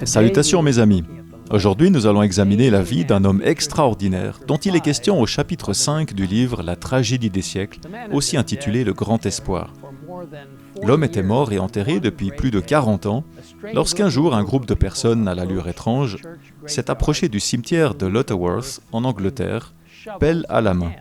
Salutations mes amis. Aujourd'hui, nous allons examiner la vie d'un homme extraordinaire dont il est question au chapitre 5 du livre La tragédie des siècles, aussi intitulé Le Grand Espoir. L'homme était mort et enterré depuis plus de 40 ans lorsqu'un jour un groupe de personnes à l'allure étrange s'est approché du cimetière de Lutterworth en Angleterre, pelle à la main.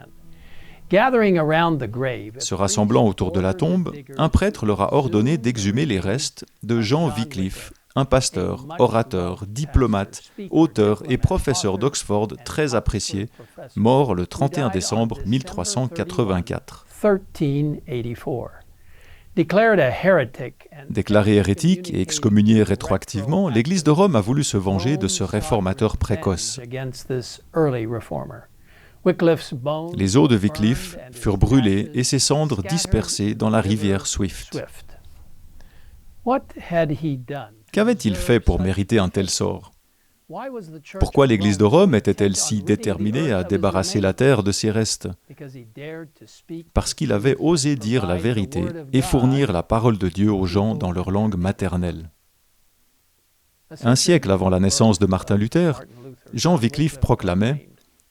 Se rassemblant autour de la tombe, un prêtre leur a ordonné d'exhumer les restes de Jean Wycliffe, un pasteur, orateur, diplomate, auteur et professeur d'Oxford très apprécié, mort le 31 décembre 1384. Déclaré hérétique et excommunié rétroactivement, l'Église de Rome a voulu se venger de ce réformateur précoce. Les os de Wycliffe furent brûlés et ses cendres dispersées dans la rivière Swift. Qu'avait-il fait pour mériter un tel sort? Pourquoi l'Église de Rome était-elle si déterminée à débarrasser la terre de ses restes? Parce qu'il avait osé dire la vérité et fournir la parole de Dieu aux gens dans leur langue maternelle. Un siècle avant la naissance de Martin Luther, Jean Wycliffe proclamait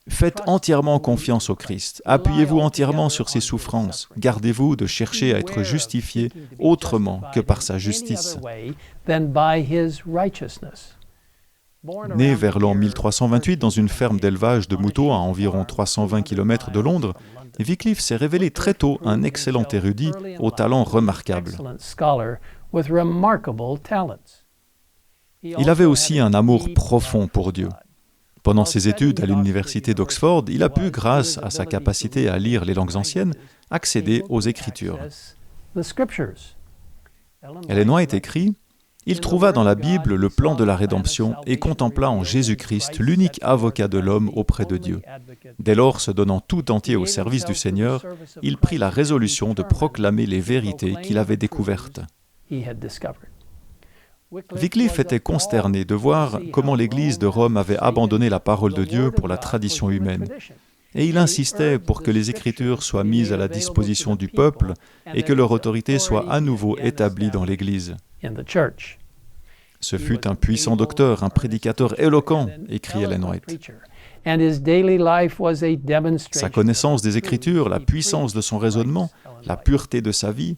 « Faites entièrement confiance au Christ, appuyez-vous entièrement sur ses souffrances, gardez-vous de chercher à être justifié autrement que par sa justice. » Né vers l'an 1328 dans une ferme d'élevage de moutons à environ 320 km de Londres, Wycliffe s'est révélé très tôt un excellent érudit au talent remarquable. Il avait aussi un amour profond pour Dieu. Pendant ses études à l'université d'Oxford, il a pu, grâce à sa capacité à lire les langues anciennes, accéder aux Écritures. Ellen White écrit « Il trouva dans la Bible le plan de la rédemption et contempla en Jésus-Christ l'unique avocat de l'homme auprès de Dieu. Dès lors, se donnant tout entier au service du Seigneur, il prit la résolution de proclamer les vérités qu'il avait découvertes. » Wycliffe était consterné de voir comment l'Église de Rome avait abandonné la parole de Dieu pour la tradition humaine. Et il insistait pour que les Écritures soient mises à la disposition du peuple et que leur autorité soit à nouveau établie dans l'Église. Ce fut un puissant docteur, un prédicateur éloquent, écrit Ellen White. Sa connaissance des Écritures, la puissance de son raisonnement, la pureté de sa vie,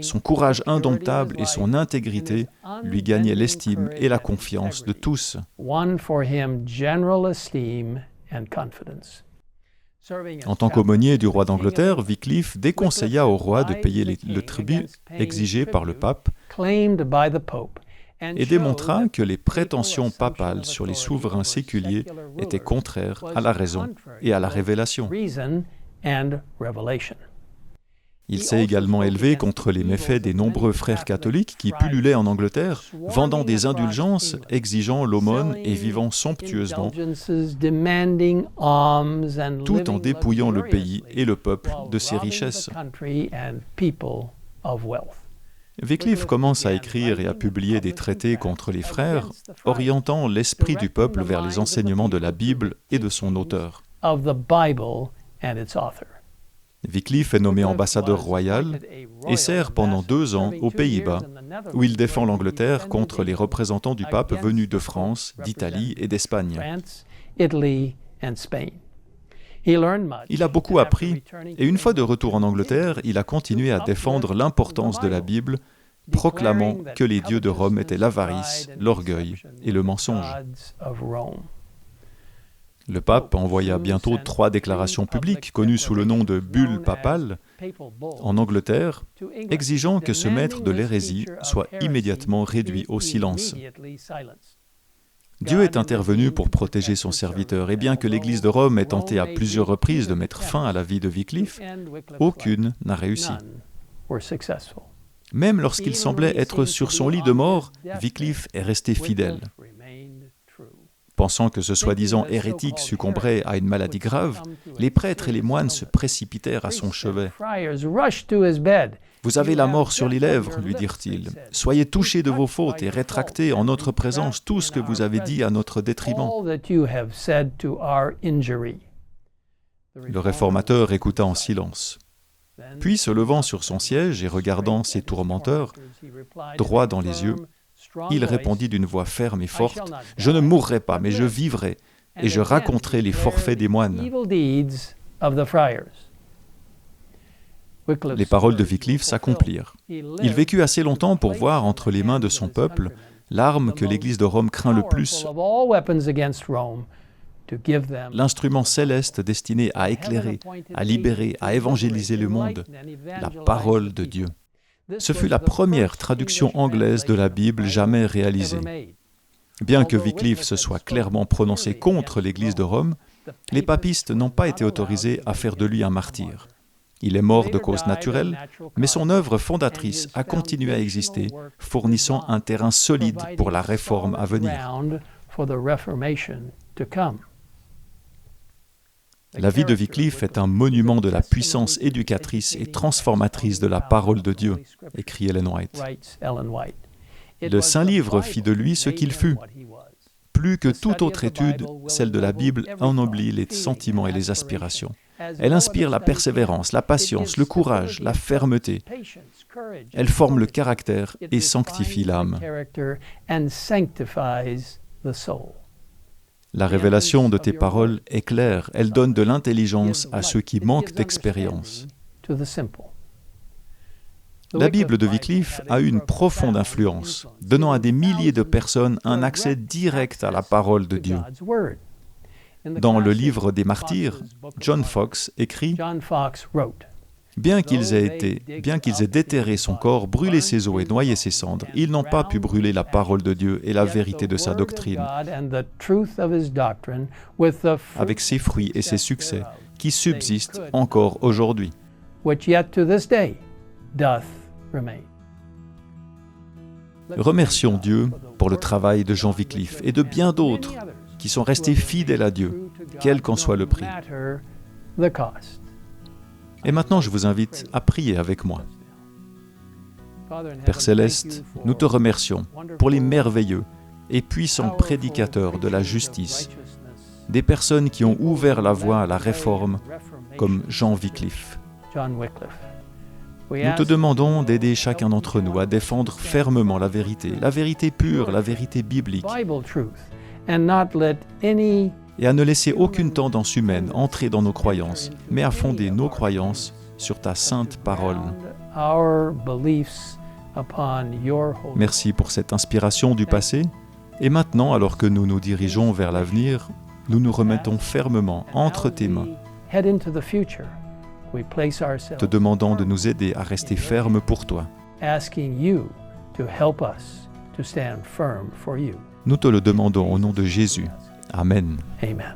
son courage indomptable et son intégrité lui gagnaient l'estime et la confiance de tous. En tant qu'aumônier du roi d'Angleterre, Wycliffe déconseilla au roi de payer le tribut exigé par le pape et démontra que les prétentions papales sur les souverains séculiers étaient contraires à la raison et à la révélation. Il s'est également élevé contre les méfaits des nombreux frères catholiques qui pullulaient en Angleterre, vendant des indulgences, exigeant l'aumône et vivant somptueusement, tout en dépouillant le pays et le peuple de ses richesses. Wycliffe commence à écrire et à publier des traités contre les frères, orientant l'esprit du peuple vers les enseignements de la Bible et de son auteur. Wycliffe est nommé ambassadeur royal et sert pendant 2 ans aux Pays-Bas, où il défend l'Angleterre contre les représentants du pape venus de France, d'Italie et d'Espagne. Il a beaucoup appris et une fois de retour en Angleterre, il a continué à défendre l'importance de la Bible, proclamant que les dieux de Rome étaient l'avarice, l'orgueil et le mensonge. Le pape envoya bientôt 3 déclarations publiques, connues sous le nom de bulles papales, en Angleterre, exigeant que ce maître de l'hérésie soit immédiatement réduit au silence. Dieu est intervenu pour protéger son serviteur, et bien que l'Église de Rome ait tenté à plusieurs reprises de mettre fin à la vie de Wycliffe, aucune n'a réussi. Même lorsqu'il semblait être sur son lit de mort, Wycliffe est resté fidèle. Pensant que ce soi-disant hérétique succomberait à une maladie grave, les prêtres et les moines se précipitèrent à son chevet. « Vous avez la mort sur les lèvres, lui dirent-ils. Soyez touchés de vos fautes et rétractez en notre présence tout ce que vous avez dit à notre détriment. » Le réformateur écouta en silence. Puis, se levant sur son siège et regardant ses tourmenteurs droit dans les yeux, il répondit d'une voix ferme et forte, « Je ne mourrai pas, mais je vivrai, et je raconterai les forfaits des moines. » Les paroles de Wycliffe s'accomplirent. Il vécut assez longtemps pour voir entre les mains de son peuple l'arme que l'Église de Rome craint le plus, l'instrument céleste destiné à éclairer, à libérer, à évangéliser le monde, la parole de Dieu. Ce fut la première traduction anglaise de la Bible jamais réalisée. Bien que Wycliffe se soit clairement prononcé contre l'Église de Rome, les papistes n'ont pas été autorisés à faire de lui un martyr. Il est mort de cause naturelle, mais son œuvre fondatrice a continué à exister, fournissant un terrain solide pour la réforme à venir. La vie de Wycliffe est un monument de la puissance éducatrice et transformatrice de la parole de Dieu, écrit Ellen White. Le Saint-Livre fit de lui ce qu'il fut. Plus que toute autre étude, celle de la Bible ennoblit les sentiments et les aspirations. Elle inspire la persévérance, la patience, le courage, la fermeté. Elle forme le caractère et sanctifie l'âme. La révélation de tes paroles est claire, elle donne de l'intelligence à ceux qui manquent d'expérience. La Bible de Wycliffe a eu une profonde influence, donnant à des milliers de personnes un accès direct à la parole de Dieu. Dans le livre des Martyrs, John Foxe écrit « Bien qu'ils aient déterré son corps, brûlé ses os et noyé ses cendres, ils n'ont pas pu brûler la parole de Dieu et la vérité de sa doctrine, avec ses fruits et ses succès, qui subsistent encore aujourd'hui. » Remercions Dieu pour le travail de Jean Wycliffe et de bien d'autres qui sont restés fidèles à Dieu, quel qu'en soit le prix. Et maintenant, je vous invite à prier avec moi. Père Céleste, nous te remercions pour les merveilleux et puissants prédicateurs de la justice, des personnes qui ont ouvert la voie à la réforme, comme Jean Wycliffe. Nous te demandons d'aider chacun d'entre nous à défendre fermement la vérité pure, la vérité biblique, et à ne laisser aucune tendance humaine entrer dans nos croyances, mais à fonder nos croyances sur ta sainte parole. Merci pour cette inspiration du passé, et maintenant, alors que nous nous dirigeons vers l'avenir, nous nous remettons fermement entre tes mains, te demandant de nous aider à rester fermes pour toi. Nous te le demandons au nom de Jésus. Amen. Amen.